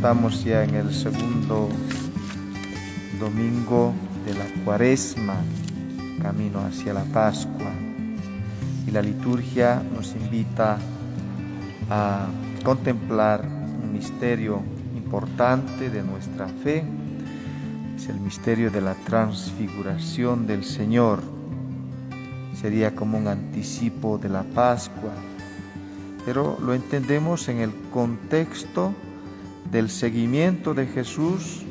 Estamos ya en el segundo domingo de la Cuaresma, camino hacia la Pascua. Y la liturgia nos invita a contemplar un misterio importante de nuestra fe. Es el misterio de la transfiguración del Señor. Sería como un anticipo de la Pascua, pero lo entendemos en el contexto del seguimiento de Jesús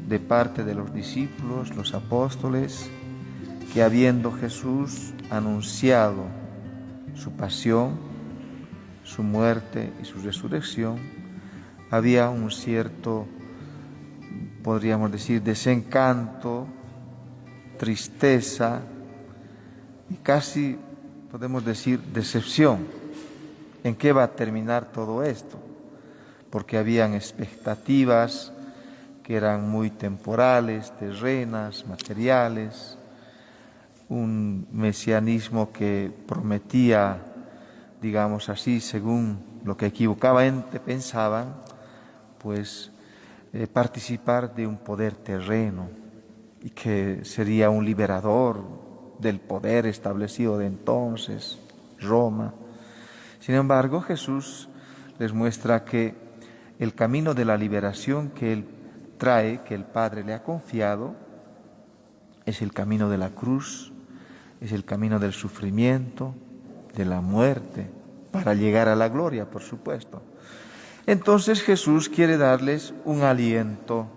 de parte de los discípulos, los apóstoles, que habiendo Jesús anunciado su pasión, su muerte y su resurrección, había un cierto, podríamos decir, desencanto, tristeza y casi podemos decir decepción. ¿En qué va a terminar todo esto? Porque habían expectativas que eran muy temporales, terrenas, materiales, un mesianismo que prometía, digamos así, según lo que equivocadamente pensaban, pues participar de un poder terreno y que sería un liberador del poder establecido de entonces, Roma. Sin embargo, Jesús les muestra que el camino de la liberación que Él trae, que el Padre le ha confiado, es el camino de la cruz, es el camino del sufrimiento, de la muerte, para llegar a la gloria, por supuesto. Entonces Jesús quiere darles un aliento,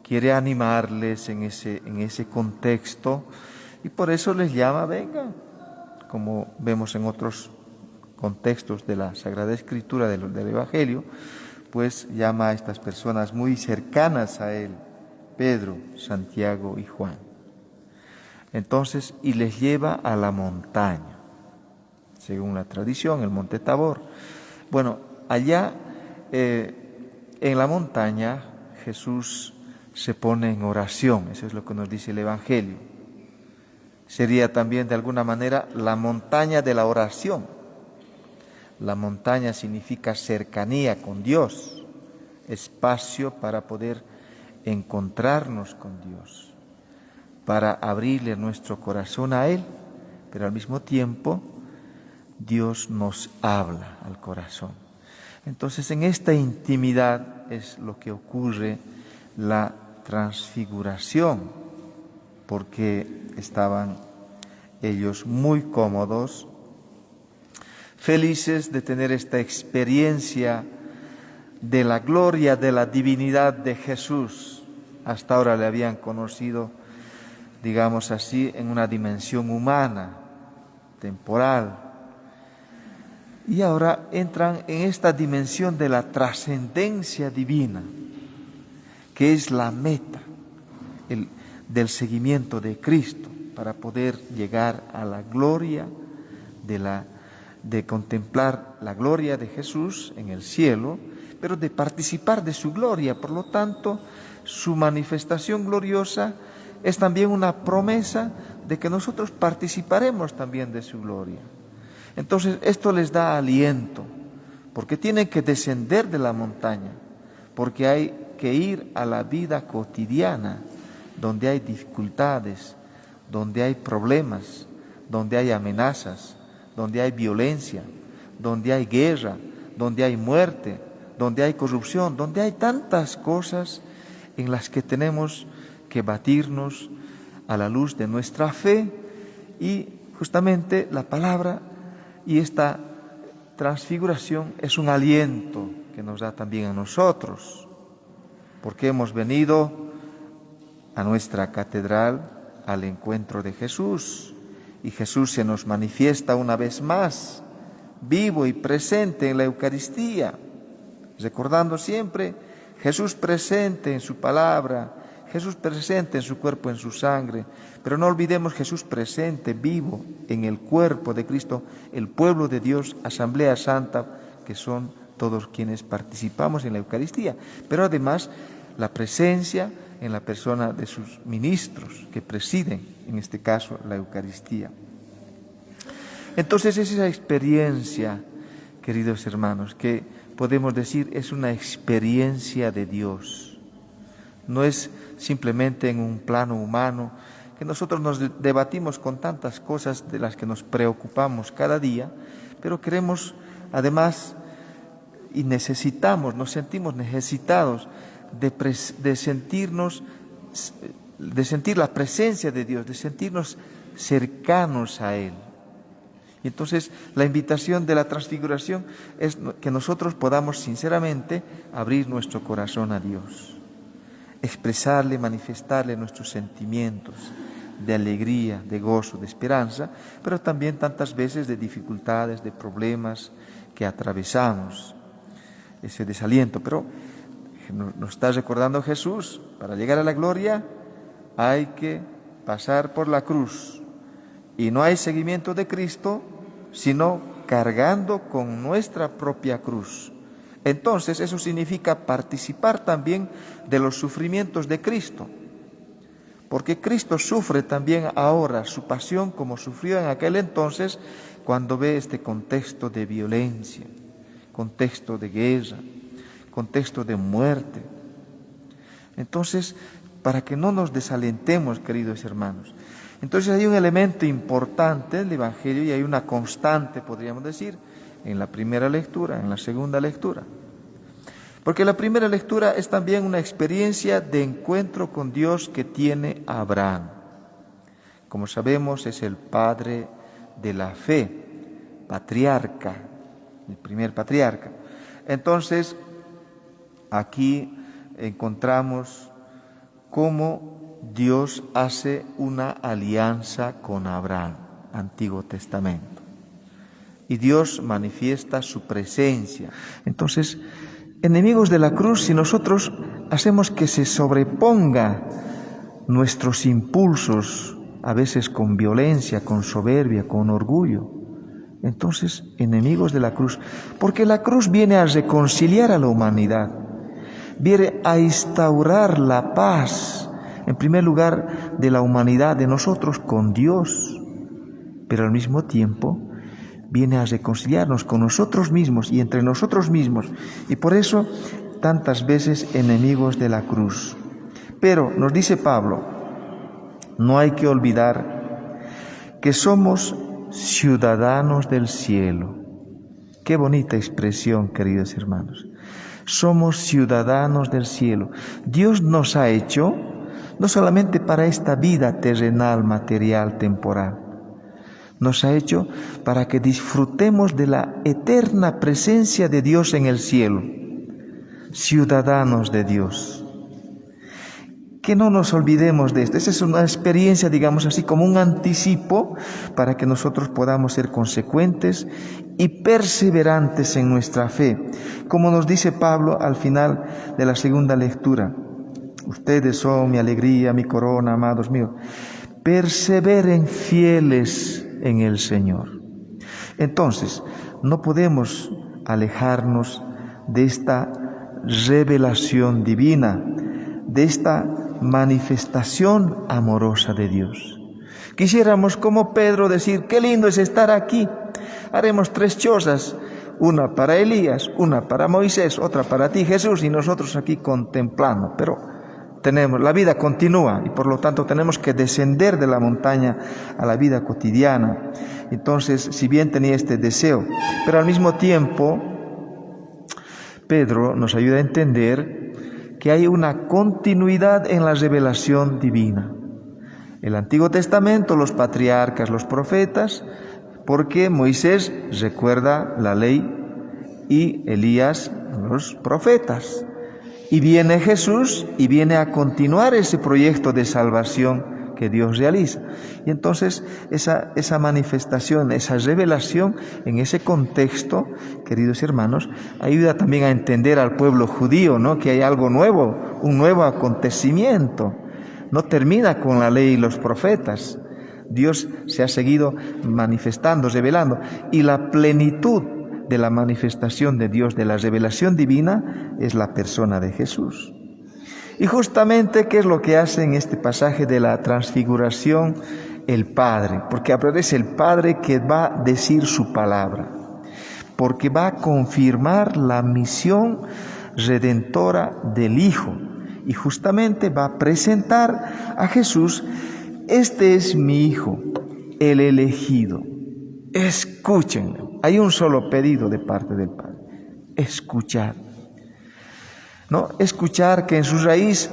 quiere animarles en ese contexto, y por eso les llama, vengan, como vemos en otros contextos de la Sagrada Escritura, del Evangelio, pues llama a estas personas muy cercanas a Él, Pedro, Santiago y Juan. Entonces, y les lleva a la montaña, según la tradición, el Monte Tabor. Bueno, allá en la montaña Jesús se pone en oración, eso es lo que nos dice el Evangelio. Sería también de alguna manera la montaña de la oración. La montaña significa cercanía con Dios, espacio para poder encontrarnos con Dios, para abrirle nuestro corazón a Él, pero al mismo tiempo Dios nos habla al corazón. Entonces en esta intimidad es lo que ocurre la transfiguración, porque estaban ellos muy cómodos, felices de tener esta experiencia de la gloria, de la divinidad de Jesús. Hasta ahora le habían conocido, digamos así, en una dimensión humana, temporal. Y ahora entran en esta dimensión de la trascendencia divina, que es la meta del seguimiento de Cristo, para poder llegar a la gloria de contemplar la gloria de Jesús en el cielo, pero de participar de su gloria. Por lo tanto, su manifestación gloriosa es también una promesa de que nosotros participaremos también de su gloria. Entonces, esto les da aliento, porque tienen que descender de la montaña, porque hay que ir a la vida cotidiana, donde hay dificultades, donde hay problemas, donde hay amenazas, donde hay violencia, donde hay guerra, donde hay muerte, donde hay corrupción, donde hay tantas cosas en las que tenemos que batirnos a la luz de nuestra fe, y justamente la palabra y esta transfiguración es un aliento que nos da también a nosotros, porque hemos venido a nuestra catedral al encuentro de Jesús, y Jesús se nos manifiesta una vez más, vivo y presente en la Eucaristía, recordando siempre Jesús presente en su palabra, Jesús presente en su cuerpo, en su sangre, pero no olvidemos Jesús presente, vivo en el cuerpo de Cristo, el pueblo de Dios, Asamblea Santa, que son todos quienes participamos en la Eucaristía, pero además la presencia en la persona de sus ministros que presiden, en este caso, la Eucaristía. Entonces es esa experiencia, queridos hermanos, que podemos decir, es una experiencia de Dios. No es simplemente en un plano humano, que nosotros nos debatimos con tantas cosas de las que nos preocupamos cada día, pero queremos además y necesitamos, nos sentimos necesitados de sentir la presencia de Dios, de sentirnos cercanos a Él. Y entonces la invitación de la transfiguración es que nosotros podamos sinceramente abrir nuestro corazón a Dios, expresarle, manifestarle nuestros sentimientos de alegría, de gozo, de esperanza, pero también tantas veces de dificultades, de problemas que atravesamos, ese desaliento. Pero nos está recordando Jesús, para llegar a la gloria hay que pasar por la cruz, y no hay seguimiento de Cristo sino cargando con nuestra propia cruz. Entonces eso significa participar también de los sufrimientos de Cristo, porque Cristo sufre también ahora su pasión como sufrió en aquel entonces cuando ve este contexto de violencia, contexto de guerra, contexto de muerte. Entonces, para que no nos desalentemos, queridos hermanos, entonces hay un elemento importante del Evangelio y hay una constante, podríamos decir, en la primera lectura, en la segunda lectura. Porque la primera lectura es también una experiencia de encuentro con Dios que tiene Abraham. Como sabemos, es el padre de la fe, patriarca, el primer patriarca. Entonces, aquí encontramos cómo Dios hace una alianza con Abraham, Antiguo Testamento. Y Dios manifiesta su presencia. Entonces, enemigos de la cruz, si nosotros hacemos que se sobreponga nuestros impulsos, a veces con violencia, con soberbia, con orgullo, entonces, enemigos de la cruz, porque la cruz viene a reconciliar a la humanidad, viene a instaurar la paz, en primer lugar, de la humanidad, de nosotros con Dios, pero al mismo tiempo viene a reconciliarnos con nosotros mismos y entre nosotros mismos, y por eso tantas veces enemigos de la cruz. Pero nos dice Pablo, no hay que olvidar que somos ciudadanos del cielo. Qué bonita expresión, queridos hermanos. Somos ciudadanos del cielo. Dios nos ha hecho no solamente para esta vida terrenal, material, temporal. Nos ha hecho para que disfrutemos de la eterna presencia de Dios en el cielo. Ciudadanos de Dios. Que no nos olvidemos de esto. Esa es una experiencia, digamos así, como un anticipo para que nosotros podamos ser consecuentes y perseverantes en nuestra fe. Como nos dice Pablo al final de la segunda lectura. Ustedes son mi alegría, mi corona, amados míos. Perseveren fieles en el Señor. Entonces, no podemos alejarnos de esta revelación divina, de esta manifestación amorosa de Dios. Quisiéramos, como Pedro, decir, qué lindo es estar aquí. Haremos 3 chozas, una para Elías, una para Moisés, otra para ti, Jesús, y nosotros aquí contemplando. Pero la vida continúa y por lo tanto tenemos que descender de la montaña a la vida cotidiana. Entonces, si bien tenía este deseo, pero al mismo tiempo, Pedro nos ayuda a entender que hay una continuidad en la revelación divina. El Antiguo Testamento, los patriarcas, los profetas, porque Moisés recuerda la ley y Elías los profetas. Y viene Jesús y viene a continuar ese proyecto de salvación que Dios realiza. Y entonces esa manifestación, esa revelación en ese contexto, queridos hermanos, ayuda también a entender al pueblo judío, ¿no? Que hay algo nuevo, un nuevo acontecimiento. No termina con la ley y los profetas. Dios se ha seguido manifestando, revelando, y la plenitud de la manifestación de Dios, de la revelación divina, es la persona de Jesús. Y justamente, ¿qué es lo que hace en este pasaje de la transfiguración el Padre? Porque es el Padre que va a decir su palabra. porque va a confirmar la misión redentora del Hijo y justamente va a presentar a Jesús: este es mi Hijo, el elegido. Escúchenlo. Hay un solo pedido de parte del Padre: escuchar. ¿No? Escuchar, que en su raíz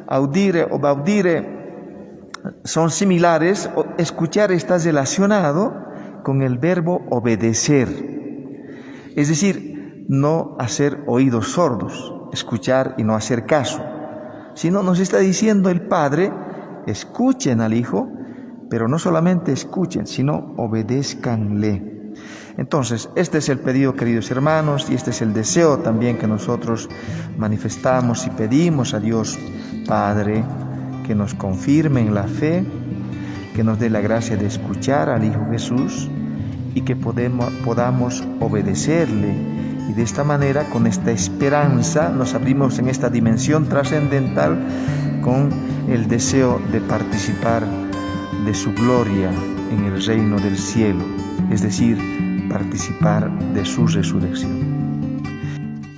audire o baudire son similares. Escuchar está relacionado con el verbo obedecer, es decir, no hacer oídos sordos, escuchar y no hacer caso, sino nos está diciendo el Padre: escuchen al Hijo, pero no solamente escuchen, sino obedézcanle. Entonces, este es el pedido, queridos hermanos, y este es el deseo también que nosotros manifestamos y pedimos a Dios Padre, que nos confirme en la fe, que nos dé la gracia de escuchar al Hijo Jesús y que podamos obedecerle. Y de esta manera, con esta esperanza, nos abrimos en esta dimensión trascendental con el deseo de participar de su gloria en el reino del cielo, es decir, participar de su resurrección.